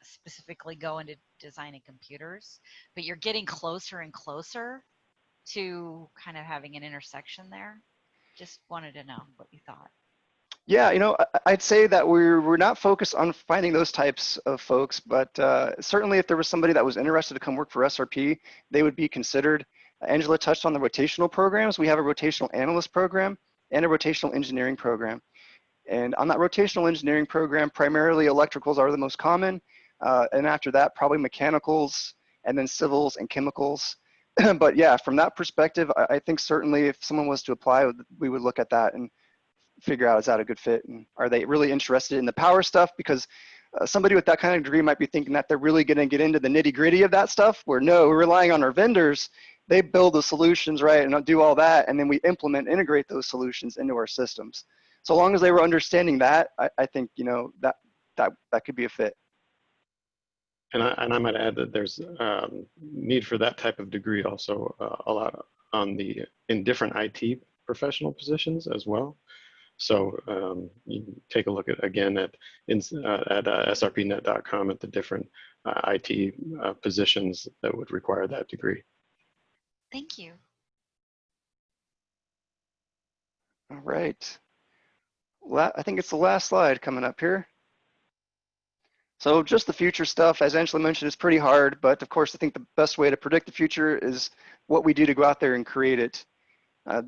specifically go into designing computers. But you're getting closer and closer to kind of having an intersection there. Just wanted to know what you thought. Yeah, I'd say that we're not focused on finding those types of folks, but certainly if there was somebody that was interested to come work for SRP, they would be considered. Angela touched on the rotational programs. We have a rotational analyst program and a rotational engineering program. And on that rotational engineering program, primarily electricals are the most common. And after that, probably mechanicals, and then civils and chemicals. But yeah, from that perspective, I think certainly if someone was to apply, we would look at that and figure out, is that a good fit? And are they really interested in the power stuff? Because somebody with that kind of degree might be thinking that they're really going to get into the nitty gritty of that stuff, where no, we're relying on our vendors. They build the solutions, right, and do all that, and then we integrate those solutions into our systems. So long as they were understanding that, I think, that could be a fit. And I might add that there's need for that type of degree also a lot in different IT professional positions as well. So you can take a look at srpnet.com at the different IT positions that would require that degree. Thank you. All right. I think it's the last slide coming up here. So just the future stuff, as Angela mentioned, is pretty hard, but of course, I think the best way to predict the future is what we do to go out there and create it.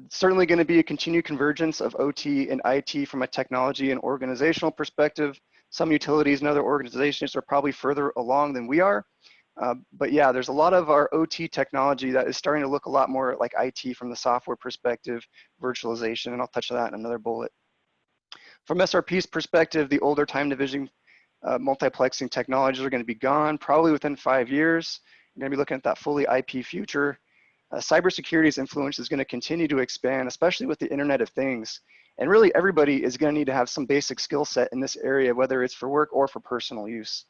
Certainly going to be a continued convergence of OT and IT from a technology and organizational perspective. Some utilities and other organizations are probably further along than we are. But yeah, there's a lot of our OT technology that is starting to look a lot more like IT from the software perspective, virtualization, and I'll touch on that in another bullet. From SRP's perspective, the older time division multiplexing technologies are going to be gone probably within 5 years. You're going to be looking at that fully IP future. Cybersecurity's influence is going to continue to expand, especially with the Internet of Things. And really everybody is going to need to have some basic skill set in this area, whether it's for work or for personal use.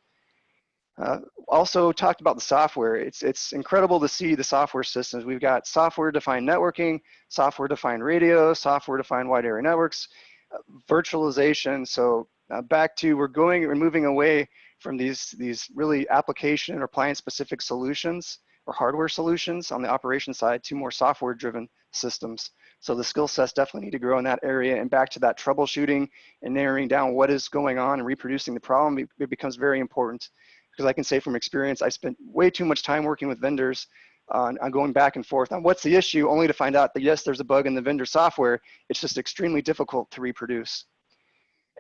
Also talked about the software. It's incredible to see the software systems. We've got software-defined networking, software-defined radio, software-defined wide area networks, virtualization. So back to we're moving away from these really application or appliance-specific solutions or hardware solutions on the operation side to more software-driven systems. So the skill sets definitely need to grow in that area, and back to that troubleshooting and narrowing down what is going on and reproducing the problem, it becomes very important. Because I can say from experience, I spent way too much time working with vendors on going back and forth on what's the issue, only to find out that yes, there's a bug in the vendor software. It's just extremely difficult to reproduce.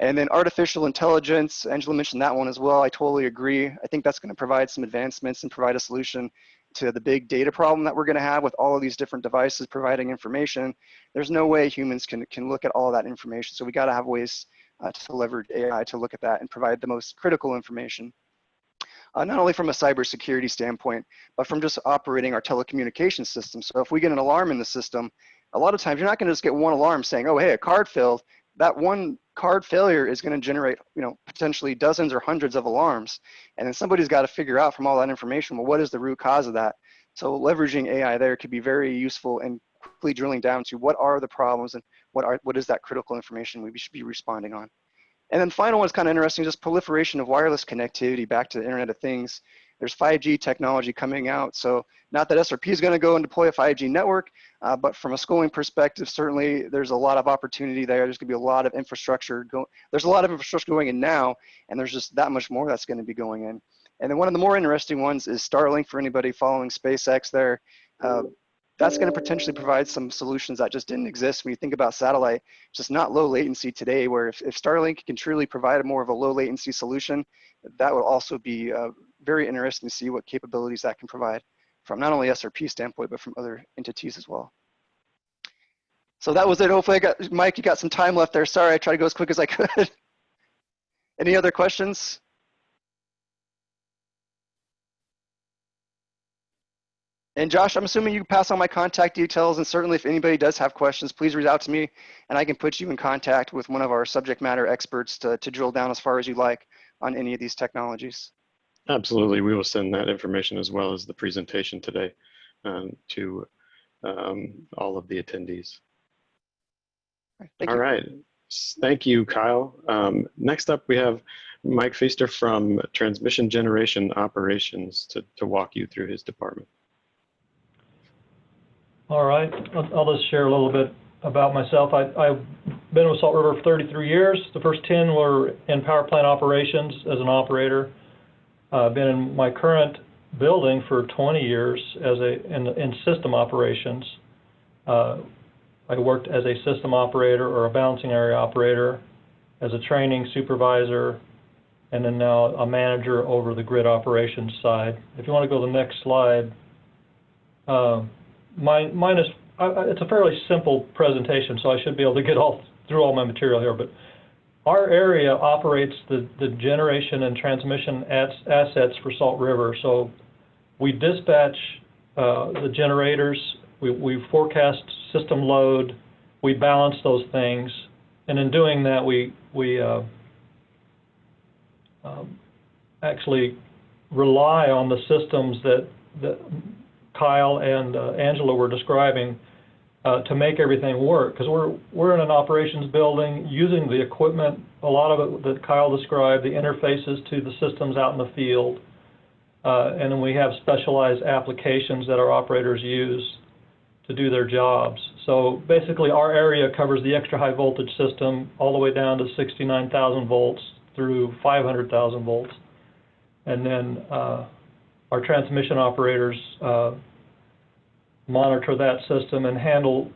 And then artificial intelligence, Angela mentioned that one as well. I totally agree. I think that's going to provide some advancements and provide a solution to the big data problem that we're going to have with all of these different devices providing information. There's no way humans can look at all of that information. So we got to have ways to leverage AI to look at that and provide the most critical information. Not only from a cybersecurity standpoint, but from just operating our telecommunications system. So if we get an alarm in the system, a lot of times you're not going to just get one alarm saying, oh, hey, a card failed. That one card failure is going to generate, potentially dozens or hundreds of alarms. And then somebody's got to figure out from all that information, well, what is the root cause of that? So leveraging AI there could be very useful and quickly drilling down to what are the problems and what is that critical information we should be responding on. And then final one is kind of interesting, just proliferation of wireless connectivity back to the Internet of Things. There's 5G technology coming out. So not that SRP is going to go and deploy a 5G network, but from a schooling perspective, certainly there's a lot of opportunity there. There's going to be a lot of infrastructure. There's a lot of infrastructure going in now, and there's just that much more that's going to be going in. And then one of the more interesting ones is Starlink for anybody following SpaceX there. That's going to potentially provide some solutions that just didn't exist when you think about satellite. It's just not low latency today, where if Starlink can truly provide more of a low latency solution, that will also be very interesting to see what capabilities that can provide from not only SRP standpoint, but from other entities as well. So that was it. Hopefully Mike, you got some time left there. Sorry, I tried to go as quick as I could. Any other questions? And Josh, I'm assuming you pass on my contact details, and certainly if anybody does have questions, please reach out to me and I can put you in contact with one of our subject matter experts to drill down as far as you like on any of these technologies. Absolutely, we will send that information as well as the presentation today to all of the attendees. Thank all you. right, thank you, Kyle. Next up, we have Mike Feaster from Transmission Generation Operations to walk you through his department. All right, I'll just share a little bit about myself. I've been with Salt River for 33 years. The first 10 were in power plant operations as an operator. I've been in my current building for 20 years as in system operations. I worked as a system operator or a balancing area operator, as a training supervisor, and then now a manager over the grid operations side. If you want to go to the next slide. Mine is, it's a fairly simple presentation, so I should be able to get through all my material here, but our area operates the generation and transmission assets for Salt River. So we dispatch the generators, we forecast system load, we balance those things, and in doing that, we actually rely on the systems that Kyle and Angela were describing to make everything work, because we're in an operations building using the equipment, a lot of it that Kyle described, the interfaces to the systems out in the field, and then we have specialized applications that our operators use to do their jobs. So basically our area covers the extra high voltage system all the way down to 69,000 volts through 500,000 volts, and then our transmission operators monitor that system and handle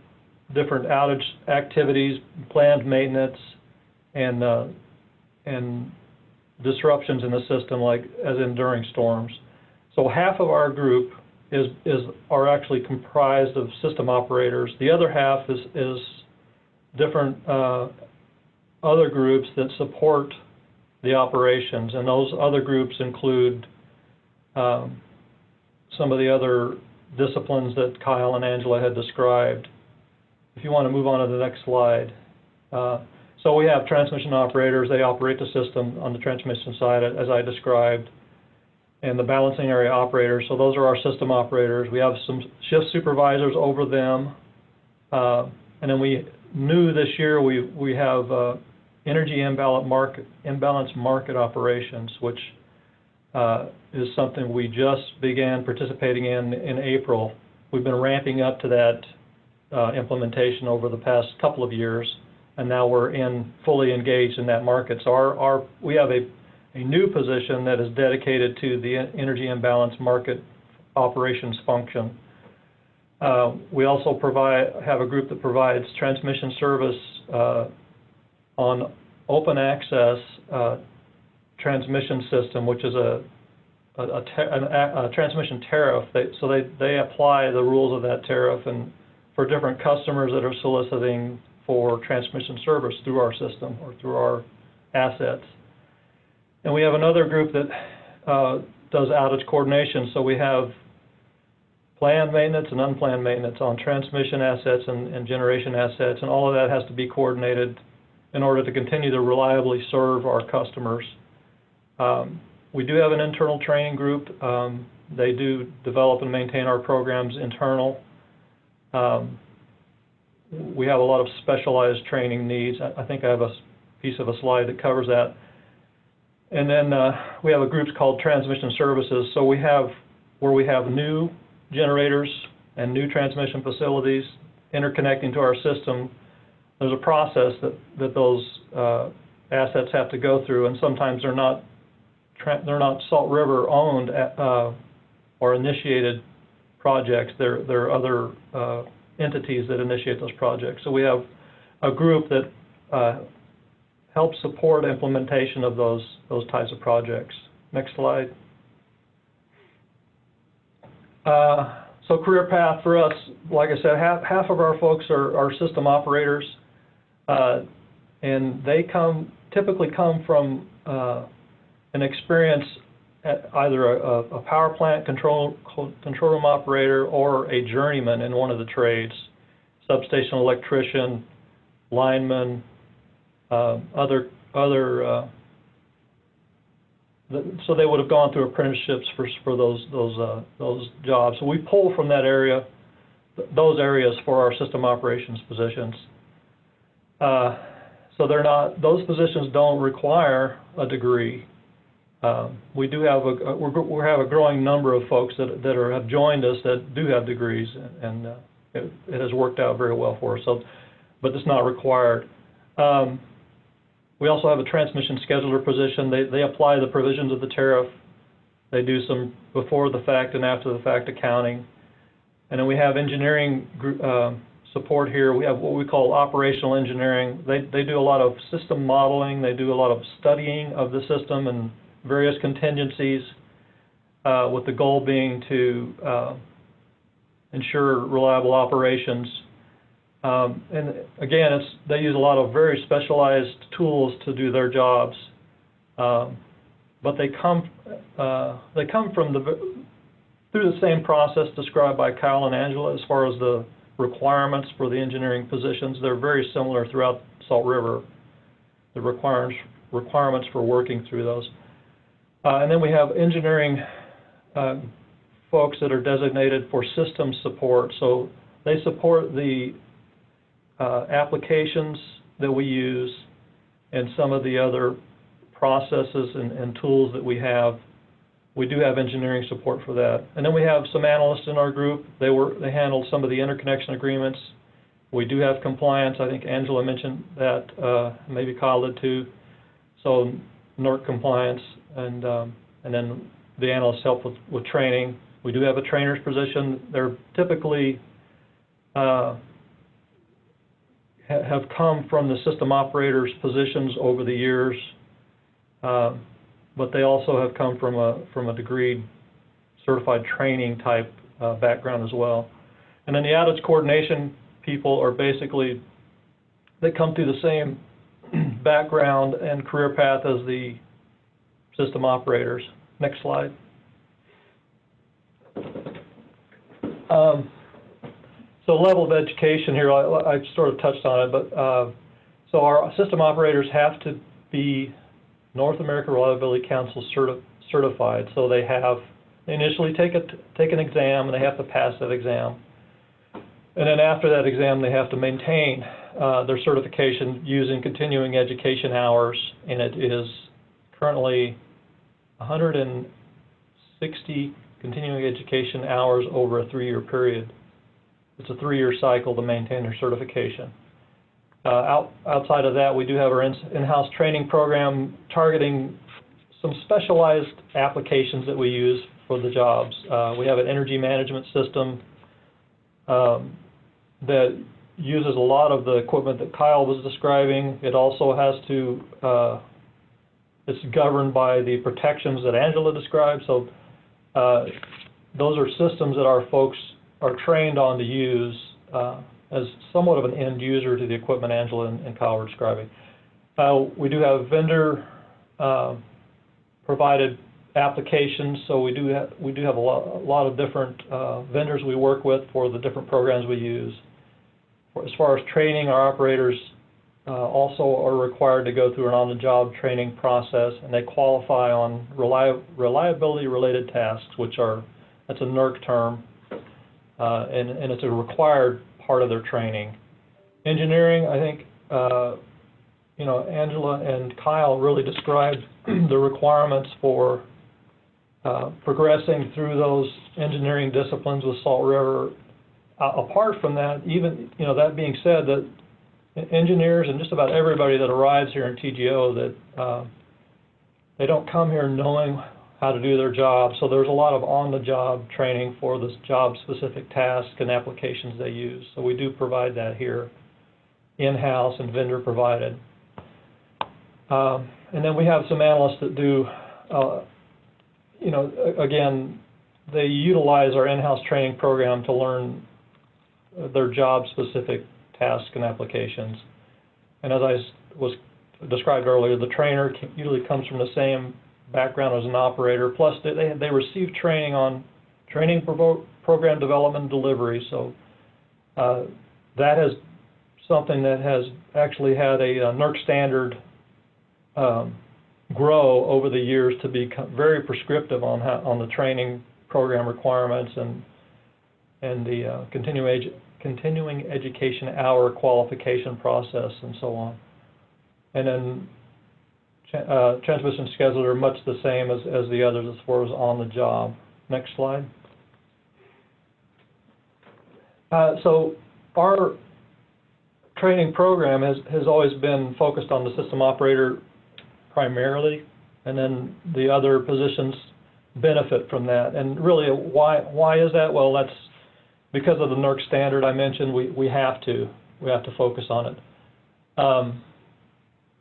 different outage activities, planned maintenance, and disruptions in the system, like as in during storms. So half of our group are actually comprised of system operators. The other half is different other groups that support the operations, and those other groups include some of the other disciplines that Kyle and Angela had described. If you want to move on to the next slide. So we have transmission operators. They operate the system on the transmission side, as I described, and the balancing area operators. So those are our system operators. We have some shift supervisors over them. And then new this year, we have energy imbalance market operations, which is something we just began participating in April. We've been ramping up to that implementation over the past couple of years, and now we're fully engaged in that market. So we have a new position that is dedicated to the energy imbalance market operations function. We also have a group that provides transmission service on open access transmission system, which is a transmission tariff. They apply the rules of that tariff and for different customers that are soliciting for transmission service through our system or through our assets. And we have another group that does outage coordination. So we have planned maintenance and unplanned maintenance on transmission assets and generation assets, and all of that has to be coordinated in order to continue to reliably serve our customers. We do have an internal training group. They do develop and maintain our programs internal. We have a lot of specialized training needs. I think I have a piece of a slide that covers that. And then we have a group called transmission services. So we have new generators and new transmission facilities interconnecting to our system. There's a process that those assets have to go through, and sometimes they're not Salt River owned or initiated projects. There are other entities that initiate those projects. So we have a group that helps support implementation of those types of projects. Next slide. So career path for us, like I said, half of our folks are system operators, and they typically come from an experience at either a power plant control room operator or a journeyman in one of the trades, substation electrician, lineman, so they would have gone through apprenticeships for those jobs. So we pull from that area, those areas for our system operations positions. So those positions don't require a degree. We do have we have a growing number of folks that have joined us that do have degrees, and it has worked out very well for us. So, but it's not required. We also have a transmission scheduler position. They apply the provisions of the tariff. They do some before the fact and after the fact accounting. And then we have engineering support here. We have what we call operational engineering. They do a lot of system modeling. They do a lot of studying of the system and various contingencies, with the goal being to ensure reliable operations. And again, they use a lot of very specialized tools to do their jobs, but they come from through the same process described by Kyle and Angela as far as the requirements for the engineering positions. They're very similar throughout Salt River, the requirements for working through those. And then we have engineering folks that are designated for system support. So they support the applications that we use and some of the other processes and tools that we have. We do have engineering support for that. And then we have some analysts in our group. They handle some of the interconnection agreements. We do have compliance. I think Angela mentioned that, maybe Kyle did too. So NERC compliance, and then the analysts help with training. We do have a trainer's position. They're typically have come from the system operators positions over the years, but they also have come from a degree certified training type background as well. And then the outage coordination people are basically, they come through the same background and career path as the system operators. Next slide. So level of education here, I sort of touched on it, but so our system operators have to be North American Reliability Council certified. So they initially take an exam, and they have to pass that exam. And then after that exam, they have to maintain their certification using continuing education hours, and it is currently 160 continuing education hours over a 3-year period. It's a 3-year cycle to maintain their certification. Outside of that, we do have our in-house training program targeting some specialized applications that we use for the jobs. We have an energy management system that uses a lot of the equipment that Kyle was describing. It also has to, it's governed by the protections that Angela described. So those are systems that our folks are trained on to use as somewhat of an end user to the equipment Angela and Kyle were describing. We do have vendor provided applications, so we do have a lot of different vendors we work with for the different programs we use. As far as training, our operators also are required to go through an on-the-job training process, and they qualify on reliability-related tasks, that's a NERC term, and it's a required part of their training. Engineering, I think, Angela and Kyle really described the requirements for progressing through those engineering disciplines with Salt River. Apart from that, even, that being said, that engineers and just about everybody that arrives here in TGO, that they don't come here knowing how to do their job. So there's a lot of on-the-job training for this job-specific tasks and applications they use. So we do provide that here in-house and vendor provided. And then we have some analysts that do, again, they utilize our in-house training program to learn their job-specific tasks and applications. And as I was described earlier, the trainer usually comes from the same background as an operator, plus they receive training on program development and delivery. So that is something that has actually had a NERC standard grow over the years to be very prescriptive on the training program requirements and the continuing education hour qualification process and so on. And then transmission schedules are much the same as the others as far as on the job. Next slide. So our training program has always been focused on the system operator primarily, and then the other positions benefit from that. And really, why is that? Well, that's because of the NERC standard I mentioned. We have to focus on it.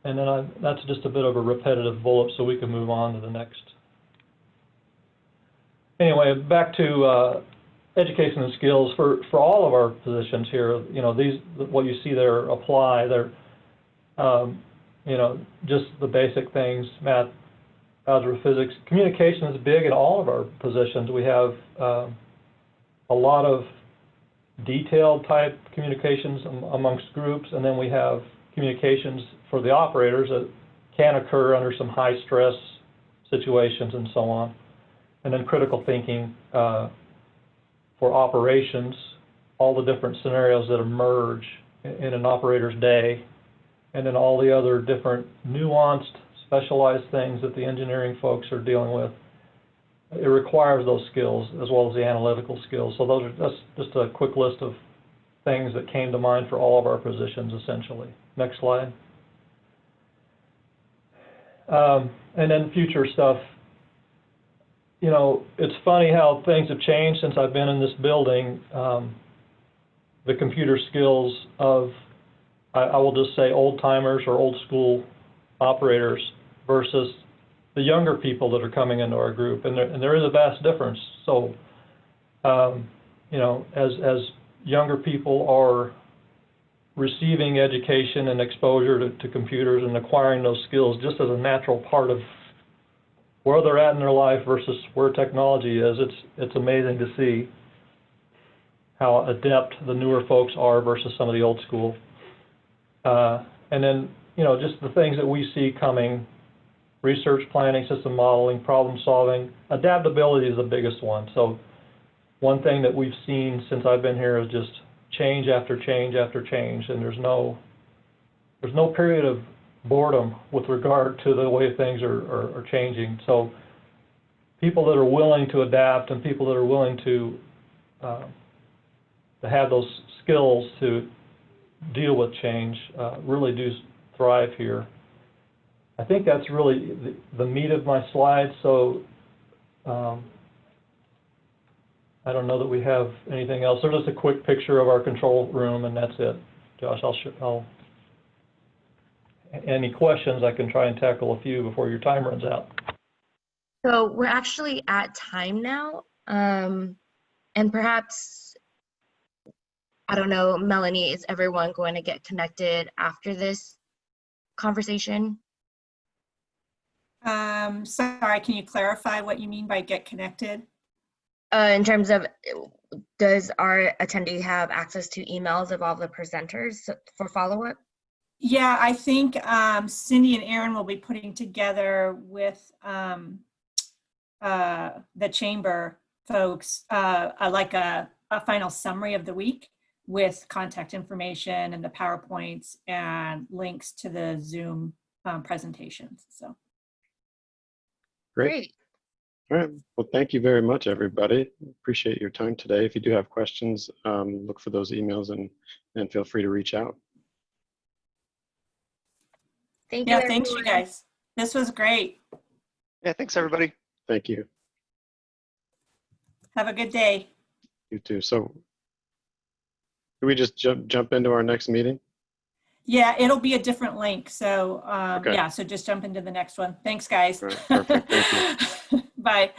And then that's just a bit of a repetitive bullet, so we can move on to the next. Anyway, back to education and skills for all of our positions here. What you see there apply. They're just the basic things: math, algebra, physics. Communication is big in all of our positions. We have a lot of detailed type communications amongst groups, and then we have communications for the operators that can occur under some high stress situations and so on. And then critical thinking for operations, all the different scenarios that emerge in an operator's day, and then all the other different nuanced, specialized things that the engineering folks are dealing with. It requires those skills as well as the analytical skills. So that's just a quick list of things that came to mind for all of our positions, essentially. Next slide. And then future stuff. It's funny how things have changed since I've been in this building. The computer skills of, I will just say, old-timers or old-school operators versus the younger people that are coming into our group, and there is a vast difference. So, as younger people are receiving education and exposure to computers and acquiring those skills just as a natural part of where they're at in their life versus where technology is, it's amazing to see how adept the newer folks are versus some of the old school. And then, just the things that we see coming: research, planning, system modeling, problem solving. Adaptability is the biggest one. So one thing that we've seen since I've been here is just change after change after change, and there's no period of boredom with regard to the way things are changing. So people that are willing to adapt and people that are willing to have those skills to deal with change really do thrive here. I think that's really the meat of my slides. So I don't know that we have anything else. There's just a quick picture of our control room, and that's it. Josh, any questions? I can try and tackle a few before your time runs out. So we're actually at time now, and perhaps, I don't know, Melanie, is everyone going to get connected after this conversation? Sorry, can you clarify what you mean by get connected? In terms of, does our attendee have access to emails of all the presenters for follow-up? Yeah, I think Cindy and Aaron will be putting together with the chamber folks like a final summary of the week with contact information and the PowerPoints and links to the Zoom presentations. So. Great. All right. Well, thank you very much, everybody. Appreciate your time today. If you do have questions, look for those emails and feel free to reach out. Thank you, Yeah, thanks you everyone. guys. This was great. Yeah, thanks everybody. Thank you. Have a good day. You too. So, do we just jump into our next meeting? Yeah, it'll be a different link. So Okay. yeah, so just jump into the next one. Thanks, guys. All right. Perfect. Thank you. Bye.